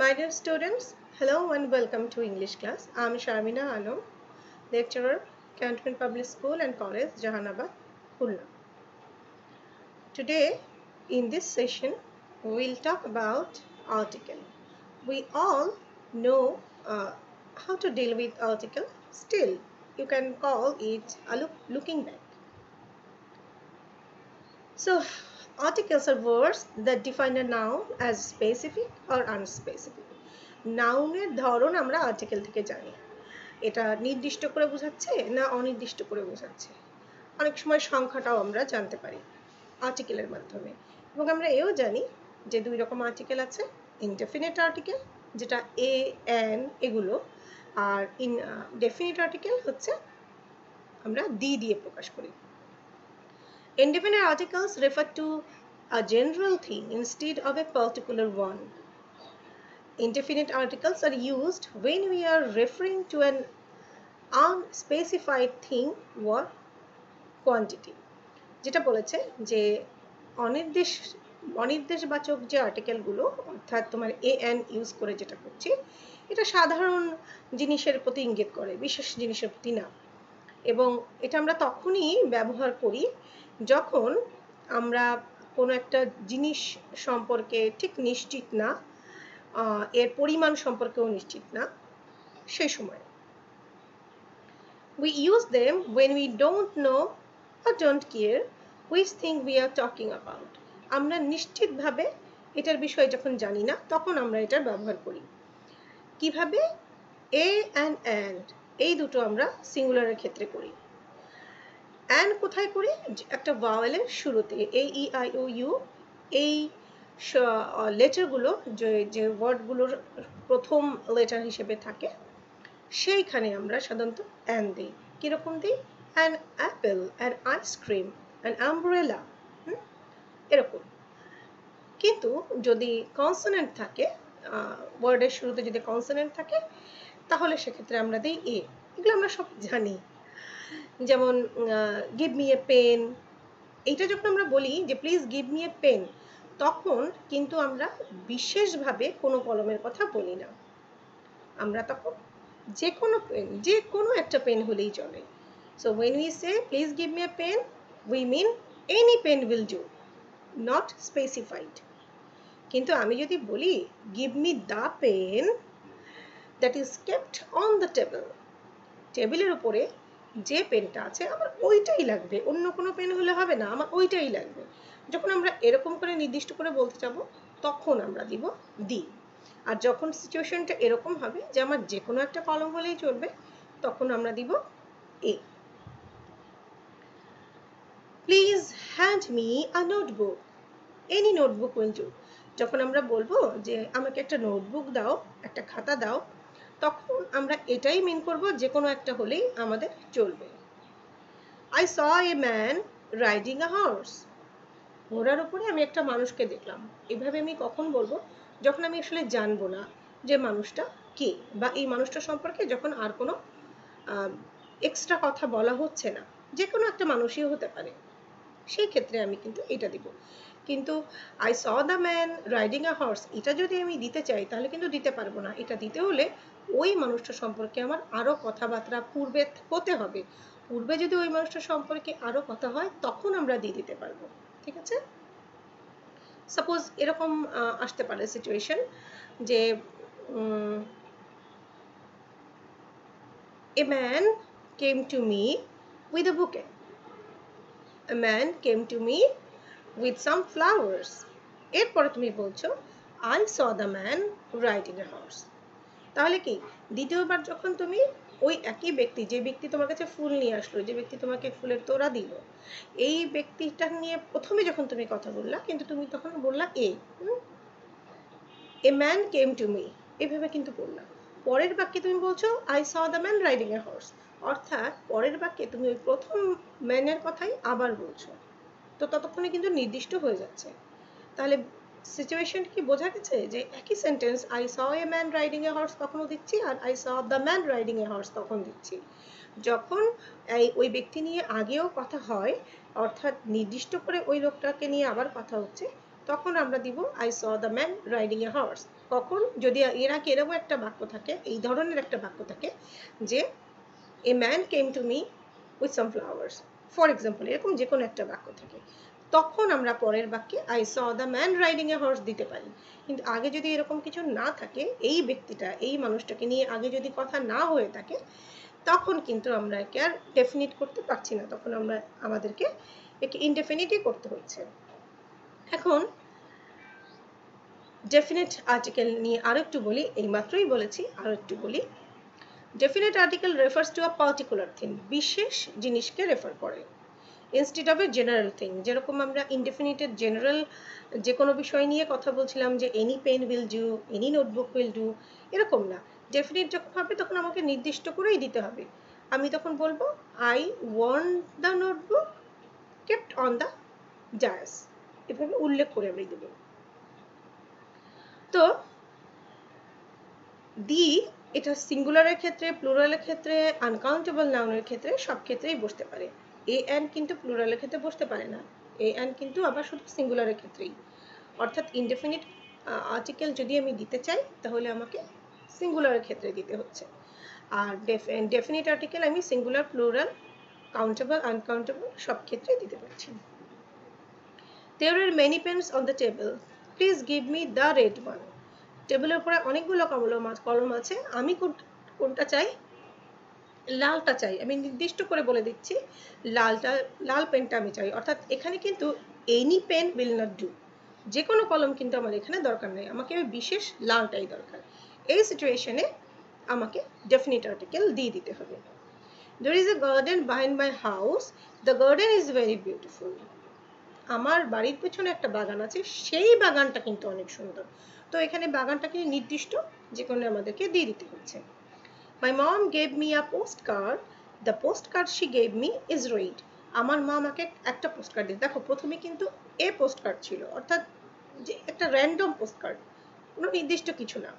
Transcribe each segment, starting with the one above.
My dear students, hello and welcome to English class. I am Sharmina Alam, lecturer, Cantonment Public School and College, Jahanabad, Khulna. Today, in this session, we will talk about article. We all know how to deal with article. Still, you can call it a looking back. So, articles are words that define a noun as specific or unspecific. নাউনের ধরন আমরা article থেকে জানি, এটা নির্দিষ্ট করে বোঝাচ্ছে না অনির্দিষ্ট করে বোঝাচ্ছে। অনেক সময় সংখ্যাটাও আমরা জানতে পারি আর্টিকেলের মাধ্যমে, এবং আমরা এও জানি যে দুই রকম আর্টিকেল আছে, ইনডেফিনিট আর্টিকেল যেটা এ এন এগুলো, আর ডেফিনিট আর্টিকেল হচ্ছে আমরা দি দিয়ে প্রকাশ করি। Indefinite articles refer to a general thing instead of a particular one. Indefinite articles are used when we are referring to an unspecified thing or quantity. যেটা বলেছে যে অনির্দেশবাচক যে আর্টিকেলগুলো, অর্থাৎ তোমার এ এন ইউজ করে যেটা করছি, এটা সাধারণ জিনিসের প্রতি ইঙ্গিত করে, বিশেষ জিনিসের প্রতি না। এবং এটা আমরা তখনই ব্যবহার করি যখন আমরা কোনো একটা জিনিস সম্পর্কে ঠিক নিশ্চিত না, এর পরিমাণ সম্পর্কেও নিশ্চিত না, সেই সময়। We use them when we don't know or don't care which thing we are talking about. আমরা নিশ্চিতভাবে এটার বিষয়ে যখন জানি না, তখন আমরা এটার ব্যবহার করি। কিভাবে? এ and এই দুটো আমরা সিঙ্গুলারের ক্ষেত্রে করি। and কোথায় করি? একটা ভাওয়েলের শুরুতে, এ ই আই ও ইউ, এই লেটারগুলো যে ওয়ার্ডগুলোর প্রথম লেটার হিসেবে থাকে, সেইখানে আমরা সাধারণত and দিই। কিরকম দিই? an apple, an ice cream, an umbrella, এরকম। কিন্তু যদি কনসোনেন্ট থাকে, ওয়ার্ডের শুরুতে যদি কনসোনেন্ট থাকে, তাহলে সেক্ষেত্রে আমরা দিই এ। এগুলো আমরা সব জানি। যেমন গিভ মি এ পেন, এইটা যখন আমরা বলি যে please give me a pen, তখন কিন্তু আমরা বিশেষভাবে কোনো কলমের কথা বলি না। আমরা তখন যে কোনো একটা পেন হলেই চলে। So when we say please give me a pen, we mean any pen will do, not specified. কিন্তু আমি যদি বলি give me the pen that is kept on the table, টেবিলের উপরে যে পেনটা আছে আমার ওইটাই লাগবে, অন্য কোনো পেন হলে হবে না, আমার ওইটাই লাগবে। যখন আমরা এরকম করে নির্দিষ্ট করে বলতে যাব, তখন আমরা দিব দি। আর যখন সিচুয়েশনটা এরকম হবে যে আমার যে কোনো একটা কলম হলেই চলবে, তখন আমরা দিব a. Please hand me a notebook, any notebook will do. যখন আমরা বলবো যে আমাকে একটা নোটবুক দাও, একটা খাতা দাও, তখন আমরা এটাই মিন করব, যে কোনো একটা হলেই আমাদের চলবে। I saw a man riding a horse. ঘোড়ার উপরে আমি একটা মানুষকে দেখলাম। এভাবে আমি কখন বলবো? যখন আমি আসলে জানবো না যে মানুষটা কে, বা এই মানুষটা সম্পর্কে যখন আর কোনো এক্সট্রা কথা বলা হচ্ছে না, যে কোনো একটা মানুষই হতে পারে, সেই ক্ষেত্রে আমি কিন্তু এটা দিব। কিন্তু I saw the man riding a horse, এটা যদি আমি দিতে চাই তাহলে কিন্তু দিতে পারবো না। এটা দিতে হলে ওই মানুষটা সম্পর্কে আমার আরো কথাবার্তা পূর্বে হতে হবে। পূর্বে যদি ওই মানুষটা সম্পর্কে আরো কথা হয়, তখন আমরা দিয়ে দিতে পারবো। ঠিক আছে? সাপোজ এরকম আসতে পারে সিচুয়েশন যে a man came to me with a bouquet. A man came to me with some flowers. এরপরে তুমি বলছো I saw the man riding a horse. তাহলে কি দ্বিতীয়বার যখন তুমি ওই একই ব্যক্তি, যে ব্যক্তি তোমার কাছে ফুল নিয়ে আসলো, যে ব্যক্তি তোমাকে ফুলের তোড়া দিল, এই ব্যক্তিটা নিয়ে প্রথমে যখন তুমি কথা বললা, কিন্তু তুমি তখন বললা a man came to me, এভাবে কিন্তু বললা। পরের বাক্যে তুমি বলছো I saw the man riding a horse, অর্থাৎ পরের বাক্যে তুমি ওই প্রথম ম্যানের কথাই আবার বলছো, তো ততক্ষণে কিন্তু নির্দিষ্ট হয়ে যাচ্ছে। তাহলে সিচুয়েশন কি বোঝা গেছে যে একই sentence I saw a man riding a horse তখনও দিচ্ছি, আর I saw the man riding a horse তখন দিচ্ছি। যখন ওই ব্যক্তি নিয়ে আগেও কথা হয়, অর্থাৎ নির্দিষ্ট করে ওই লোকটাকে নিয়ে আবার কথা হচ্ছে, তখন আমরা দিব I saw the man riding A horse. কখন? যদি এর আগে এরকম একটা বাক্য থাকে, এই ধরনের একটা বাক্য থাকে যে a man came to me with some flowers, for example, এরকম যে কোনো একটা বাক্য থাকে, তখন আমরা পরের বাক্যে I saw the man riding A horse দিতে পারি। কিন্তু আগে যদি এরকম কিছু না থাকে, এই ব্যক্তিটা, এই মানুষটাকে নিয়ে আগে যদি কথা না হয়ে থাকে, তখন কিন্তু আমরা একে আর ডেফিনিট করতে পারছি না, তখন আমরা আমাদেরকে একে ইনডেফিনিটই করতে হচ্ছে। এখন ডেফিনিট আর্টিকেল নিয়ে আরো একটু বলি, এইমাত্রই বলেছি, আরো একটু বলি। Definite article refers to a particular thing, বিশেষ জিনিসকে রেফার করে, instead of a general thing. যেরকম আমরা ইনডেফিনিটের জেনারেল যে কোনো বিষয় নিয়ে কথা বলছিলাম যে any pen will do, any notebook will do, এরকম না। ডেফিনিট যখন হবে তখন আমাকে নির্দিষ্ট করেই দিতে হবে। আমি তখন বলবো I want the notebook kept on the dais, এভাবে উল্লেখ করে আমি দেবো। তো দি এটা সিঙ্গুলারের ক্ষেত্রে, প্লুরালের ক্ষেত্রে, আনকাউন্টেবল নাউনের ক্ষেত্রে, সব ক্ষেত্রেই বসতে পারে। এ অ্যান কিন্তু প্লুরালের ক্ষেত্রে বসতে পারে না, এ অ্যান কিন্তু আবার শুধু সিঙ্গুলারের ক্ষেত্রেই। অর্থাৎ ইনডেফিনিট আর্টিকেল যদি আমি দিতে চাই তাহলে আমাকে সিঙ্গুলারের ক্ষেত্রে দিতে হচ্ছে, আর ডেফিনিট আর্টিকেল আমি সিঙ্গুলার, প্লুরাল, কাউন্টেবল, আনকাউন্টেবল সব ক্ষেত্রে দিতে পারছি। There are many pens on the table. Please give me the red one. টেবিলের উপরে অনেকগুলো কলম আছে, আমি কোনটা চাই? লালটা চাই। আমি নির্দিষ্ট করে বলে দিচ্ছি লাল পেনটা আমি চাই। অর্থাৎ এখানে কিন্তু any pen will not do, যে কোনো কলম কিন্তু আমার এখানে দরকার নেই, আমাকে বিশেষ লালটাই দরকার। এই সিচুয়েশনে আমাকে ডেফিনিট আর্টিকেল দিয়ে দিতে হবে। There is a garden behind my house. The garden is very beautiful. আমার বাড়ির পেছনে একটা বাগান আছে, সেই বাগানটা কিন্তু অনেক সুন্দর। তো এখানে বাগানটা কিন্তু নির্দিষ্ট যে কোনো আমাদেরকে দিয়ে দিতে হচ্ছে। My mom gave me a postcard. The postcard she gave me is red. আমার মা আমাকে একটা পোস্টকার্ড দিয়েছে। দেখো প্রথমে কিন্তু এ পোস্টকার্ড ছিল, অর্থাৎ যে একটা র্যান্ডম পোস্টকার্ড, কোনো নির্দিষ্ট কিছু না।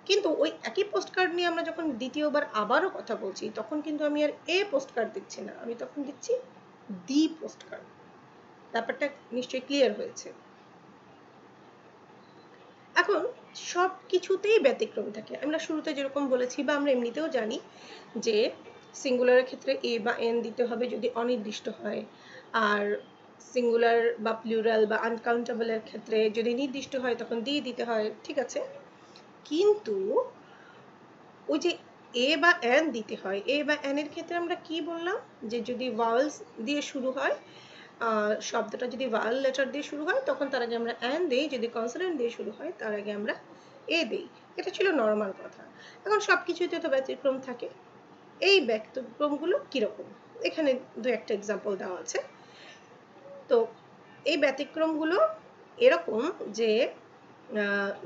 কিন্তু ওই একই পোস্টকার্ড নিয়ে আমরা যখন দ্বিতীয়বার আবারও কথা বলছি, তখন কিন্তু আমি আর এ পোস্টকার্ড দিচ্ছি না, আমি তখন দিচ্ছি দি পোস্টকার্ড। ব্যাপারটা নিশ্চয়ই ক্লিয়ার হয়েছে। এখন সব কিছুতেই ব্যতিক্রম থাকে। আমরা শুরুতে যেরকম বলেছি বা আমরা এমনিতেও জানি যে সিঙ্গুলারের ক্ষেত্রে এ বা এন দিতে হবে যদি অনির্দিষ্ট হয়, আর সিঙ্গুলার বা প্লুরাল বা আনকাউন্টেবলের ক্ষেত্রে যদি নির্দিষ্ট হয় তখন দিয়ে দিতে হয়, ঠিক আছে। কিন্তু ওই যে এ বা এন দিতে হয়, এ বা এন এর ক্ষেত্রে আমরা কি বললাম যে যদি ভাওয়েলস দিয়ে শুরু হয়, শব্দটা যদি ভাওয়েল লেটার দিয়ে শুরু হয় তখন তার আগে আমরা অ্যান দেই, যদি কনসোনেন্ট দিয়ে শুরু হয় তার আগে আমরা এ দেই। এটা ছিল নর্মাল কথা। এখন সব কিছুতে তো ব্যতিক্রম থাকে। এই ব্যতিক্রমগুলো কীরকম, এখানে দু একটা এক্সাম্পল দেওয়া আছে। তো এই ব্যতিক্রমগুলো এরকম যে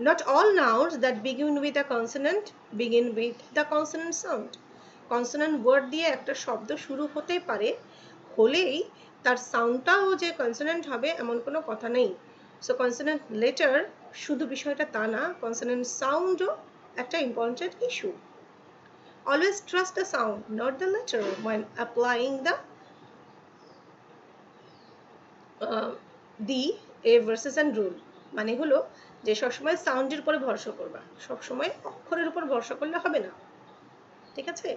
not all nouns that begin with a consonant begin with the consonant sound. Consonant word দিয়ে একটা শব্দ শুরু হতে পারে, হলেই তার সাউন্ডটাও যে কনসোনেন্ট হবে এমন কোনো কথা নেই। সো কনসোনেন্ট লেটার শুধু বিষয়টা তা না, কনসোনেন্ট সাউন্ডও একটা important issue. Always trust the sound not the letter when applying the a versus and rule। মানে হলো যে সবসময় সাউন্ডের উপরে ভরসা করবা, সবসময় অক্ষরের উপর ভরসা করলে হবে না, ঠিক আছে।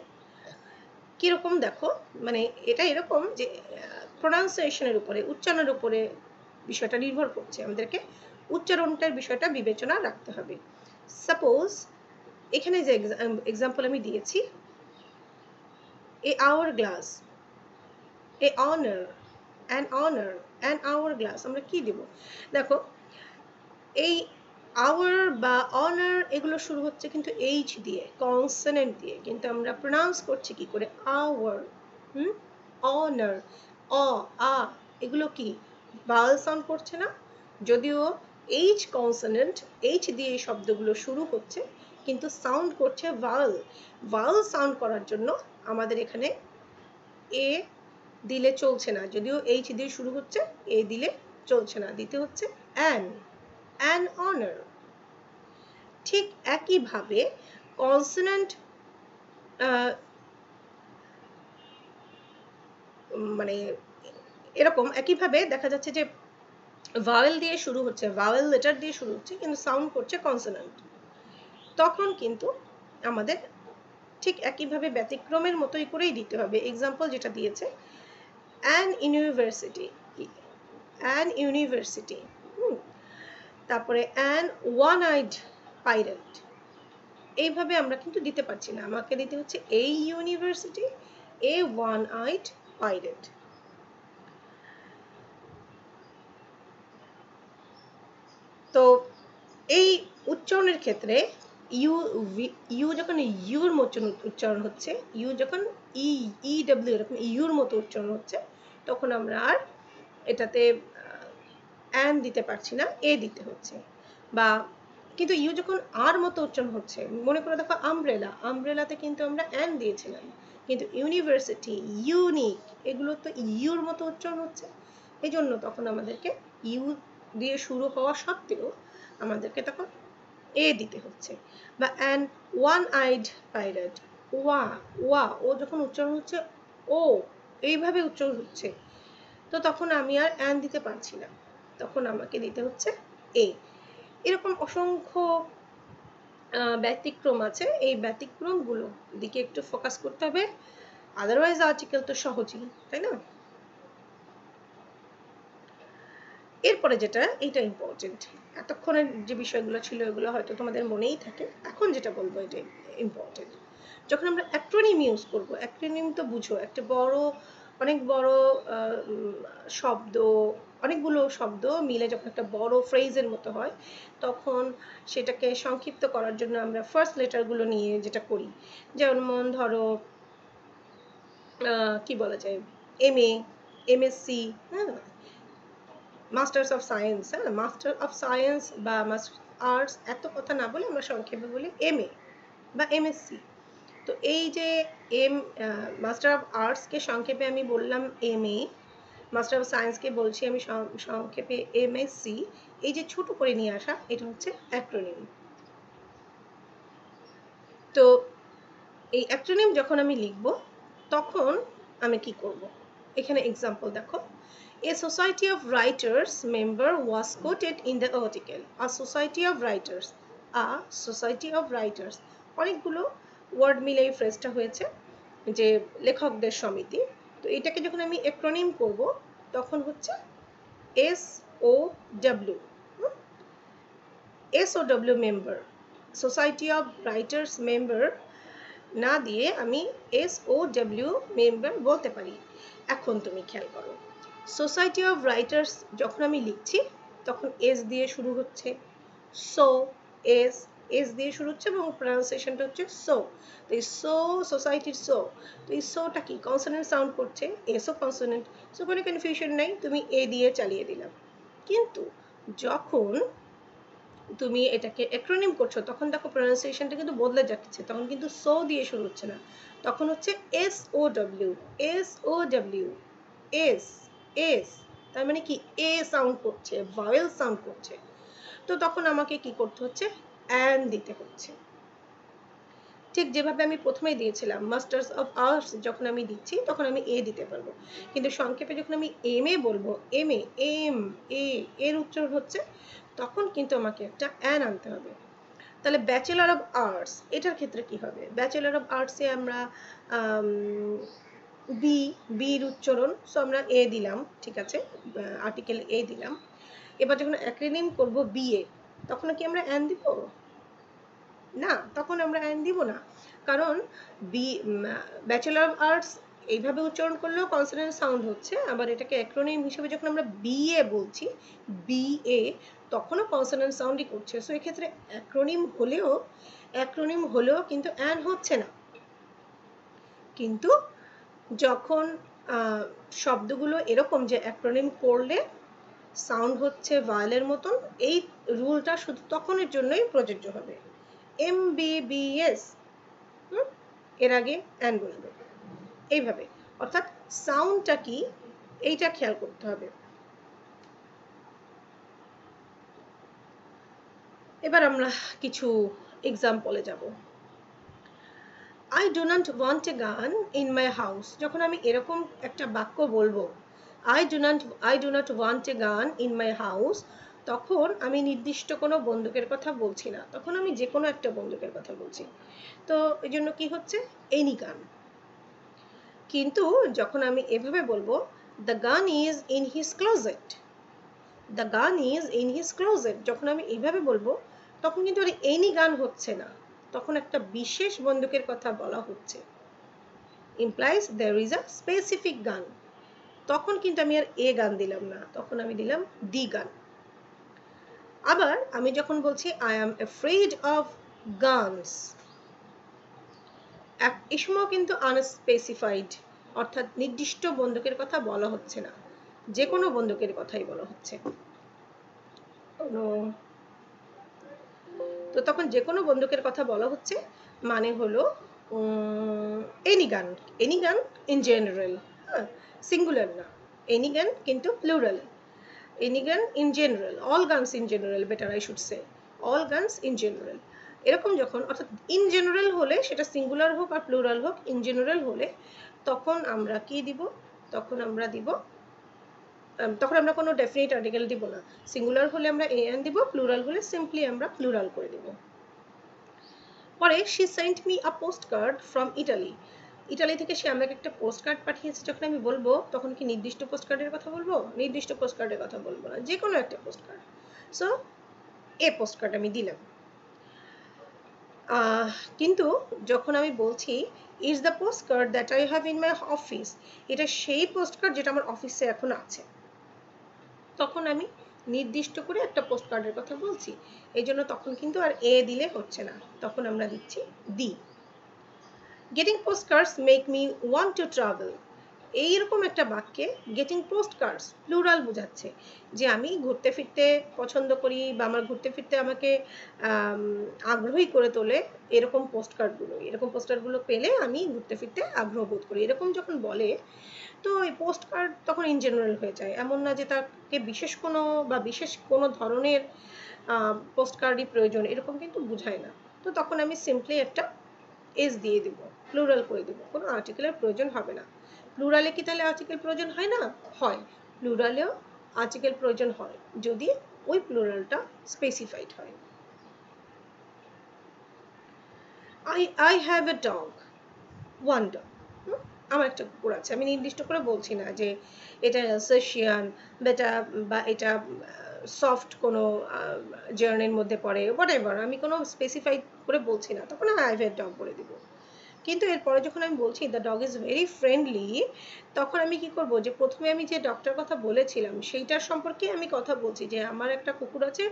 কিরকম দেখো, মানে এটা এরকম যে প্রোনাউন্সিয়েশনের উপরে, উচ্চারণের উপরে বিষয়টা নির্ভর করছে, আমাদেরকে উচ্চারণটার বিষয়টা বিবেচনা রাখতে হবে। সাপোজ এখানে যে এক্সাম্পল আমি দিয়েছি, a hourglass, a honour, an honour, an hourglass, আমরা কি দেব? দেখো এই আওয়ার বা অনার এগুলো শুরু হচ্ছে কিন্তু এইচ দিয়ে, কনসোনেন্ট দিয়ে, কিন্তু আমরা প্রোনাউন্স করছি কি করে? আওয়ার, অনার, অ, আ, এগুলো কি ভাওয়েল সাউন্ড করছে না? যদিও এইচ কনসোনেন্ট, এইচ দিয়ে এই শব্দগুলো শুরু হচ্ছে, কিন্তু সাউন্ড করছে ভাওয়েল। ভাওয়েল সাউন্ড করার জন্য আমাদের এখানে এ দিলে চলছে না, যদিও এইচ দিয়ে শুরু হচ্ছে, এ দিলে চলছে না, দিতে হচ্ছে অ্যান, অ্যান অনার। ঠিক একইভাবে কনসোনেন্ট মানে এরকম একইভাবে দেখা যাচ্ছে যে ভাওয়েল দিয়ে শুরু হচ্ছে, ভাওয়েল লেটার দিয়ে শুরু হচ্ছে, কিন্তু সাউন্ড করছে কনসোনেন্ট, তখন কিন্তু আমাদের ঠিক একইভাবে ব্যতিক্রমের মতোই করেই দিতে হবে। এক্সাম্পল যেটা দিয়েছে, অ্যান ইউনিভার্সিটি, অ্যান ইউনিভার্সিটি, তারপরে অ্যান ওয়ান আইড পাইরেট, এইভাবে আমরা কিন্তু দিতে পারছি না, আমাকে দিতে হচ্ছে এই ইউনিভার্সিটি, এ ওয়ান আইড পাইরেট। তো এই উচ্চারণের ক্ষেত্রে ইউ যখন ইউর মতো উচ্চারণ হচ্ছে, ইউ যখন ই ডাব্লিউ এরকম ইউর মতো উচ্চারণ হচ্ছে, তখন আমরা আর এটাতে অ্যান দিতে পারছি না, এ দিতে হচ্ছে। বা কিন্তু ইউ যখন আর মতো উচ্চারণ হচ্ছে, মনে করে দেখো আমব্রেলা, আমব্রেলাতে কিন্তু আমরা অ্যান দিয়েছিলাম, কিন্তু ইউনিভার্সিটি, ইউনিক, এগুলো তো ইউর মতো উচ্চারণ হচ্ছে, এই জন্য তখন আমাদেরকে ইউ দিয়ে শুরু হওয়া সত্ত্বেও আমাদেরকে তখন এ দিতে হচ্ছে। বা অ্যান ওয়ান আইড পাইরেট, ওয়া, ওয়া, ও যখন উচ্চারণ হচ্ছে ও, এইভাবে উচ্চারণ হচ্ছে, তো তখন আমি আর অ্যান দিতে পারছি না, তখন আমাকে দিতে হচ্ছে এ। এরকম অসংখ্য ব্যতিক্রম আছে, এই ব্যতিক্রমগুলো দিকে একটু ফোকাস করতে হবে, আদারওয়াইজ আর্টিকেল তো সহজই, তাই না? এরপরে যেটা, এটা ইম্পর্টেন্ট, এতক্ষণের যে বিষয়গুলো ছিল এগুলো হয়তো তোমাদের মনেই থাকে, এখন যেটা বলবো এটা ইম্পর্টেন্ট। যখন আমরা অ্যাক্রোনিম ইউজ করবো, অ্যাক্রোনিম তো বুঝো, একটা বড়, অনেক বড় শব্দ, অনেকগুলো শব্দ মিলে যখন একটা বড় ফ্রেজের মতো হয়, তখন সেটাকে সংক্ষিপ্ত করার জন্য আমরা ফার্স্ট লেটারগুলো নিয়ে যেটা করি, যেমন ধরো কি বলা যায়, MA, MSc, হ্যাঁ, মাস্টার্স অফ সায়েন্স, হ্যাঁ, মাস্টার অফ সায়েন্স বা মাস্টার আর্টস, এত কথা না বলে আমরা সংক্ষেপে বলি MA বা MSc। তো এই যে মাস্টার অফ আর্টসকে সংক্ষেপে আমি বললাম MA, মাস্টার অফ সায়েন্সকে বলছি আমি সংক্ষেপে MSc, এই যে ছোট করে নিয়ে আসা, এটা হচ্ছে অ্যাক্রোনিম। তো এই অ্যাক্রোনিম যখন আমি লিখব, তখন আমি কি করব, এখানে এক্সাম্পল দেখো, A society of writers member was quoted in the article. A society of writers, a society of writers, অনেকগুলো ওয়ার্ড মিলে এই ফ্রেজটা হয়েছে, যে লেখকদের সমিতি। তো এটাকে যখন আমি অ্যাক্রোনিম করব, তখন হচ্ছে SOW, SOW member, society of writers member না দিয়ে আমি SOW মেম্বার বলতে পারি। এখন তুমি খেয়াল করো, সোসাইটি অফ রাইটার্স যখন আমি লিখছি, তখন এস দিয়ে শুরু হচ্ছে, সো, এস দিয়ে শুরু হচ্ছে এবং প্রনাউন্সিয়েশনটা হচ্ছে সো। তো এই সো, সোসাইটির সো, তো এই সোটা কি কনসোনেন্ট সাউন্ড করছে, এসও কনসোনেন্ট, সো কোনো কনফিউশন নেই, তুমি এ দিয়ে চালিয়ে দিলাম। কিন্তু যখন তুমি এটাকে অ্যাক্রোনিম করছো, তখন দেখো প্রনাউন্সিয়েশনটা কিন্তু বদলে যাচ্ছে, তখন কিন্তু সো দিয়ে শুরু হচ্ছে না, তখন হচ্ছে SOW, SOW, এস, এস, তার মানে কি এ সাউন্ড করছে, ভাওয়েল সাউন্ড করছে। তো তখন আমাকে কি করতে হচ্ছে, অ্যান দিতে হচ্ছে, ঠিক যেভাবে আমি প্রথমেই দিয়েছিলাম, মাস্টার্স অফ আর্টস যখন আমি দিচ্ছি, তখন আমি এ দিতে পারবো, কিন্তু সংক্ষেপে যখন আমি MA বলবো, MA, এর উচ্চারণ হচ্ছে, তখন কিন্তু আমাকে একটা অ্যান আনতে হবে। তাহলে ব্যাচেলর অফ আর্টস, এটার ক্ষেত্রে কি হবে, ব্যাচেলর অফ আর্টসে আমরা বির উচ্চারণ, সো আমরা এ দিলাম, ঠিক আছে, আর্টিকেল এ দিলাম। এবার যখন অ্যাক্রোনিম করব BA, তখন কি আমরা অ্যান দিব না, তখন আমরা অ্যান দিব না, কারণ ব্যাচেলর অফ আর্টস এইভাবে উচ্চারণ করলেও কনসোনেন্ট সাউন্ড হচ্ছে, আবার এটাকে অ্যাক্রোনিম হিসেবে যখন আমরা BA বলছি, BA, তখনও কনসোনেন্ট সাউন্ডই করছে। সো এক্ষেত্রে অ্যাক্রোনিম হলেও কিন্তু অ্যান হচ্ছে না। কিন্তু যখন শব্দগুলো এরকম যে অ্যাক্রোনিম করলে সাউন্ড হচ্ছে ভায়েলের মতন, এই রুলটা শুধু তখনের জন্যই প্রযোজ্য হবে। MBBS, এর আগে অ্যান বসবে, এইভাবে, অর্থাৎ সাউন্ডটা কি এইটা খেয়াল করতে হবে। এবার আমরা কিছু এক্সাম্পলে যাব। I do not want a gun in my house, যখন আমি এরকম একটা বাক্য বলবো, I do not want a gun in my house, তখন আমি নির্দিষ্ট কোনো বন্দুকের কথা বলছি না, তখন আমি যে কোনো একটা বন্দুকের কথা বলছি। তো এই জন্য কি হচ্ছে, এনি গান। কিন্তু যখন আমি এভাবে বলবো the gun is in his closet, the gun is in his closet, যখন আমি এইভাবে বলবো তখন কিন্তু আর এনি গান হচ্ছে না, তখন একটা বিশেষ বন্দুকের কথা বলা হচ্ছে, implies there is a specific gun। তখন কিন্তু আমি আর এ গান দিলাম না, তখন আমি দিলাম দি গান। আবার আমি যখন বলছি I am afraid of guns, এই সময় কিন্তু আনস্পেসিফাইড, অর্থাৎ নির্দিষ্ট বন্দুকের কথা বলা হচ্ছে না, যে কোনো বন্দুকের কথাই বলা হচ্ছে। তো তখন যে কোনো বন্দুকের কথা বলা হচ্ছে মানে হলো এনি গান, এনি গান ইন জেনারেল, হ্যাঁ, সিঙ্গুলার না, এনি গান কিন্তু প্লুরাল, এনি গান in general, all guns in general, better I should say all guns in general. এরকম যখন, অর্থাৎ ইন জেনারেল হলে সেটা সিঙ্গুলার হোক আর প্লুরাল হোক, ইন জেনারেল হলে তখন আমরা কি দিব, তখন আমরা দিব, তখন আমরা কোনো ডেফিনিট আর্টিকেল দিব না। সিঙ্গুলার হলে আমরা এন দিব, প্লুরাল হলে সিম্পলি আমরা প্লুরাল করে দিব। পরে she sent me a postcard from Italy, Italy থেকে সে আমাকে একটা পোস্টকার্ড পাঠিয়েছে, যখন আমি বলবো তখন কি নির্দিষ্ট পোস্টকার্ডের কথা বলবো, নির্দিষ্ট পোস্টকার্ডের কথা বলবো না, যে কোনো একটা পোস্টকার্ড। সো এ পোস্টকার্ড আমি দিলাম। কিন্তু যখন আমি বলছি is the postcard that I have in my office, এটা সেই পোস্টকার্ড যেটা আমার অফিসে এখন আছে, তখন আমি নির্দিষ্ট করে একটা পোস্টকার্ডের কথা বলছি, এই জন্য তখন কিন্তু আর এ দিলে হচ্ছে না, তখন আমরা দিচ্ছি the. Getting postcards make me want to travel, এইরকম একটা বাক্যে গেটিং পোস্টকার্ডস প্লুরাল বোঝাচ্ছে যে আমি ঘুরতে ফিরতে পছন্দ করি, বা আমার ঘুরতে ফিরতে আমাকে আগ্রহী করে তোলে এরকম পোস্টকার্ডগুলো, এরকম পোস্টকার্ডগুলো পেলে আমি ঘুরতে ফিরতে আগ্রহ বোধ করি, এরকম যখন বলে তো এই পোস্টকার্ড তখন ইন জেনারেল হয়ে যায়, এমন না যে তাকে বিশেষ কোনো বা বিশেষ কোনো ধরনের পোস্টকার্ডই প্রয়োজন, এরকম কিন্তু বোঝায় না। তো তখন আমি সিম্পলি একটা এস দিয়ে দেব, প্লুরাল করে দেব, কোনো আর্টিকেলের প্রয়োজন হবে না। প্লুরালে কি তাহলে আর্টিকেল প্রয়োজন হয় না? হয়, প্লুরালেও আর্টিকেল প্রয়োজন হয় যদি ওই প্লুরালটা স্পেসিফাইড হয়। I have a dog, one dog, আমার একটা কুকুর আছে, আমি নির্দিষ্ট করে বলছি না যে এটা অ্যালসেশিয়ান বা এটা সফট কোনো জার্নির মধ্যে পড়ে, হোয়াট এভার, আমি কোনো স্পেসিফাইড করে বলছি না, তখন I have a dog বলে দিব। কিন্তু এরপরে যখন আমি বলছি the dog is very friendly, তখন আমি কি করব, যে প্রথমে আমি যে ডগটার কথা বলেছিলাম সেইটার সম্পর্কে আমি কথা বলছি যে আমার একটা কুকুর আছে,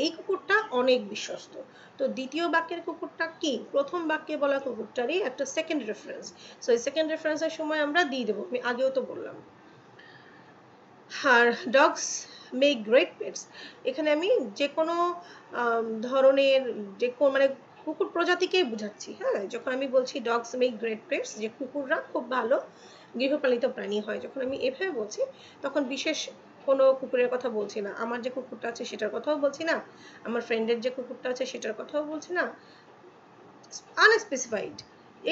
এই কুকুরটা অনেক বিশ্বস্ত। তো দ্বিতীয় বাক্যের কুকুরটা কি, প্রথম বাক্যে বলা কুকুরটারই একটা সেকেন্ড রেফারেন্স, সো এই সেকেন্ড রেফারেন্সের সময় আমরা দিয়ে দেবো, আমি আগেও তো বললাম। আর ডগস মেক গ্রেট পেটস, এখানে আমি যে কোনো ধরনের যে মানে কুকুর প্রজাতিকে বোঝাচ্ছি, হ্যাঁ, যখন আমি বলছি ডগস মেক গ্রেট পেটস, যে কুকুররা খুব ভালো গৃহপালিত প্রাণী হয়, যখন আমি এভাবে বলছি তখন বিশেষ কোনো কুকুরের কথা বলছি না, আমার যে কুকুরটা আছে সেটার কথাও বলছি না, আমার ফ্রেন্ডের যে কুকুরটা আছে সেটার কথাও বলছি না, আনস্পেসিফাইড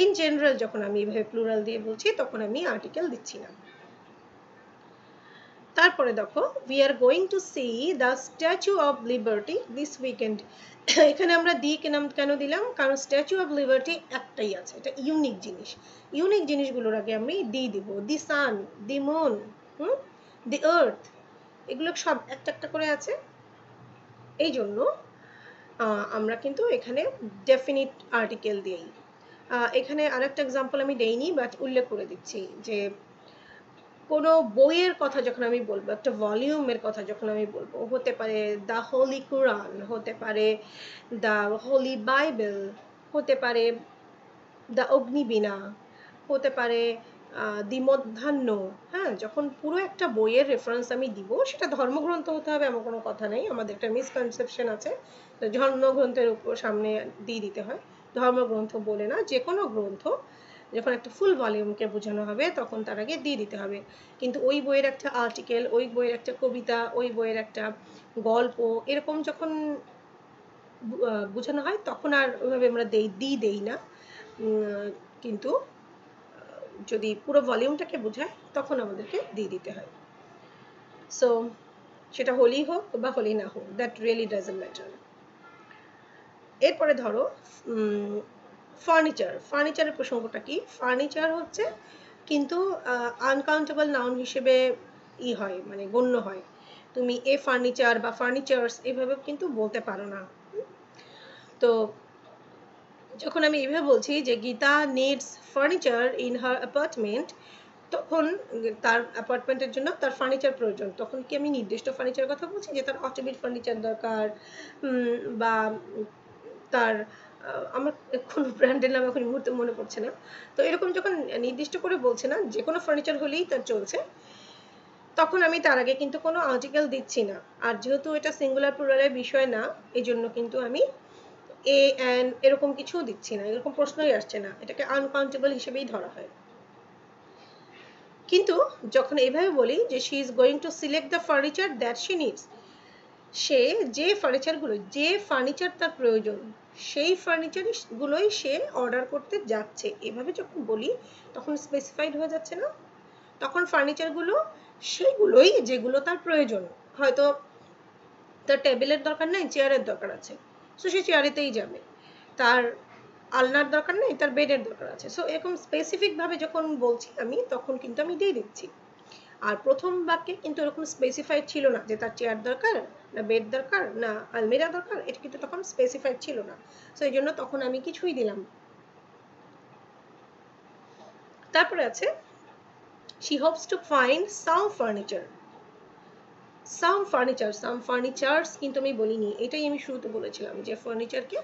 ইন জেনারেল যখন আমি এভাবে প্লুরাল দিয়ে বলছি তখন আমি আর্টিকেল দিচ্ছি না। তারপরে দেখো we are going to see the Statue of Liberty this weekend, এখানে আমরা দি কেন দিলাম, কারণ স্ট্যাচু অফ লিবার্টি একটাই আছে, এটা ইউনিক জিনিস, ইউনিক জিনিসগুলোর আগে আমি দি দিব, দি সান, দি মুন, দি আর্থ, এগুলো সব একটা একটা করে আছে, এই জন্য আমরা কিন্তু এখানে ডেফিনিট আর্টিকেল দিই। এখানে আরেকটা এক্সাম্পল আমি দেইনি, বাট উল্লেখ করে দিচ্ছি যে কোনো বইয়ের কথা যখন আমি বলবো, একটা ভলিউমের কথা যখন আমি বলবো, হতে পারে দ্য হোলি কোরআন, হতে পারে দ্য হোলি বাইবেল, হতে পারে দ্য অগ্নিবীণা, হতে পারে দি মধ্যাহ্ন, হ্যাঁ, যখন পুরো একটা বইয়ের রেফারেন্স আমি দিব, সেটা ধর্মগ্রন্থ হতে হবে এমন কোনো কথা নেই, আমাদের একটা মিসকনসেপশন আছে, ধর্মগ্রন্থের উপর সামনে দিয়ে দিতে হয়, ধর্মগ্রন্থ বলে না, যে কোনো গ্রন্থ যখন একটা ফুল ভলিউমকে বোঝানো হবে তখন তার আগে দিয়ে দিতে হবে, কিন্তু ওই বইয়ের একটা আর্টিকেল, ওই বইয়ের একটা কবিতা, ওই বইয়ের একটা গল্প, এরকম যখন বোঝানো হয় তখন আর ওইভাবে আমরা দেই না, কিন্তু যদি পুরো ভলিউমটাকে বোঝায় তখন আমাদেরকে দিয়ে দিতে হয়। সো সেটা হলেই হোক বা হলেই না হোক, দ্যাট রিয়েলি ডাজন্ট ম্যাটার। এরপরে ধরো ফার্নিচারের প্রসঙ্গটা কি? ফার্নিচার হচ্ছে কিন্তু আনকাউন্টেবল নাউন হিসেবে হয়, মানে গণ্য হয়। তুমি এ ফার্নিচার বা ফার্নিচার্স এভাবে কিন্তু বলতে পারো না। তো যখন আমি এইভাবে বলছি যে Gita needs furniture in her apartment, তখন তার অ্যাপার্টমেন্টের জন্য তার ফার্নিচার প্রয়োজন। তখন কি আমি নির্দিষ্ট ফার্নিচার কথা বলছি যে তার অটোমেটিক ফার্নিচার দরকার, বা তার আমার কোনো ব্র্যান্ডের নাম এখন মুহূর্তে মনে পড়ছে না। তো এরকম যখন নির্দিষ্ট করে বলছে না, যে কোনো ফার্নিচার হলেই তার চলছে, তখন আমি তার আগে কিন্তু কোনো আর্টিকেল দিচ্ছি না। আর যেহেতু এটা সিঙ্গুলার প্লুরালের বিষয় না, এই জন্য কিন্তু আমি এ অ্যান্ড এরকম কিছুও দিচ্ছি না, এরকম প্রশ্নই আসছে না, এটাকে আনকাউন্টেবল হিসেবেই ধরা হয়। কিন্তু যখন এইভাবে বলি যে she is going to select the furniture that she needs, সে যে ফার্নিচার তার প্রয়োজন, সেই ফার্নিচারগুলোই সে অর্ডার করতে যাচ্ছে, এভাবে যখন বলি তখন স্পেসিফাইড হয়ে যাচ্ছে না? তখন ফার্নিচারগুলো সেইগুলোই যেগুলো তার প্রয়োজন। হয়তো তার টেবিলের দরকার নেই, চেয়ারের দরকার আছে, সো সে চেয়ারেতেই যাবে। তার আলনার দরকার নেই, তার বেডের দরকার আছে। সো এরকম স্পেসিফিকভাবে যখন বলছি আমি, তখন কিন্তু আমি দিয়ে দিচ্ছি। আর প্রথম বাক্যে কিন্তু এরকম স্পেসিফাইড ছিল না যে তার চেয়ার দরকার, না বেড দরকার, না আলমিরা দরকার, এটা কিন্তু তখন স্পেসিফাইড ছিল না। সো এই জন্য তখন আমি কিছুই দিলাম। তারপরে আছে she hopes to find some furnitures কিন্তু আমি বলিনি, এটাই আমি শুরুতে বলেছিলাম যে ফার্নিচারকে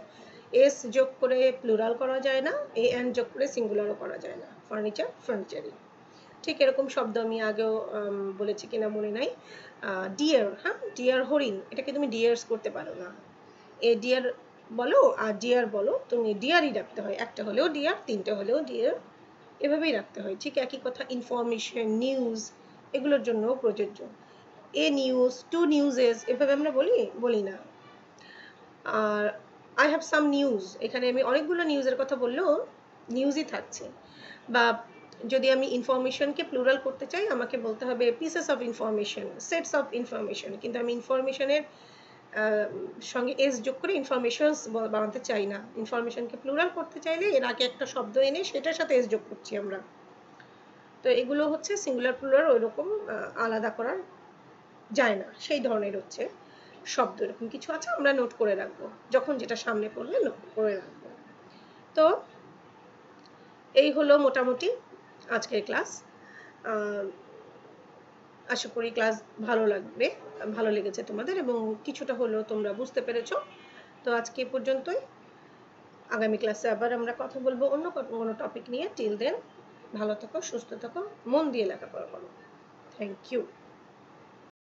এস যোগ করে প্লুরাল করা যায় না, এ এন যোগ করে সিঙ্গুলারও করা যায় না, ফার্নিচারই। ঠিক এরকম শব্দ আমি আগেও বলেছি কিনা মনে নাই। ডিয়ার, হ্যাঁ, ডিয়ার হরিণ, এটাকে তুমি ডিয়ার্স করতে পারো না। এ ডিয়ার বলো আর ডিয়ার বলো, তুমি ডিয়ারই রাখতে হয়, একটা হলেও ডিয়ার, তিনটে হলেও ডিয়ার, এভাবেই রাখতে হয়। ঠিক একই কথা ইনফরমেশন, নিউজ, এগুলোর জন্যও প্রযোজ্য। এ নিউজ, টু নিউজেস, এভাবে আমরা বলি না। আর আই হ্যাভ সাম নিউজ, এখানে আমি অনেকগুলো নিউজের কথা বললেও নিউজই থাকছে। বা যদি আমি ইনফরমেশনকে প্লুরাল করতে চাই, আমাকে বলতে হবে pieces of information, sets of information, কিন্তু আমি ইনফরমেশনের সঙ্গে এস যোগ করে ইনফরমেশনস বানাতে চাই না। ইনফরমেশনকে প্লুরাল করতে চাইলে এর আগে একটা শব্দ এনে সেটার সাথে এস যোগ করছি আমরা। তো এগুলো হচ্ছে সিঙ্গুলার প্লুরাল ওইরকম আলাদা করার যায় না, সেই ধরনের হচ্ছে শব্দ। এরকম কিছু আছে, আমরা নোট করে রাখবো, যখন যেটা সামনে পড়লে নোট করে রাখবো। তো এই হলো মোটামুটি আজকের ক্লাস। আশা করি ক্লাস ভালো লেগেছে তোমাদের, এবং কিছুটা হলেও তোমরা বুঝতে পেরেছো। তো আজকে এ পর্যন্তই। আগামী ক্লাসে আবার আমরা কথা বলবো অন্য কোনো টপিক নিয়ে। টিল দেন ভালো থাকো, সুস্থ থাকো, মন দিয়ে লেখাপড়া করো। Thank you.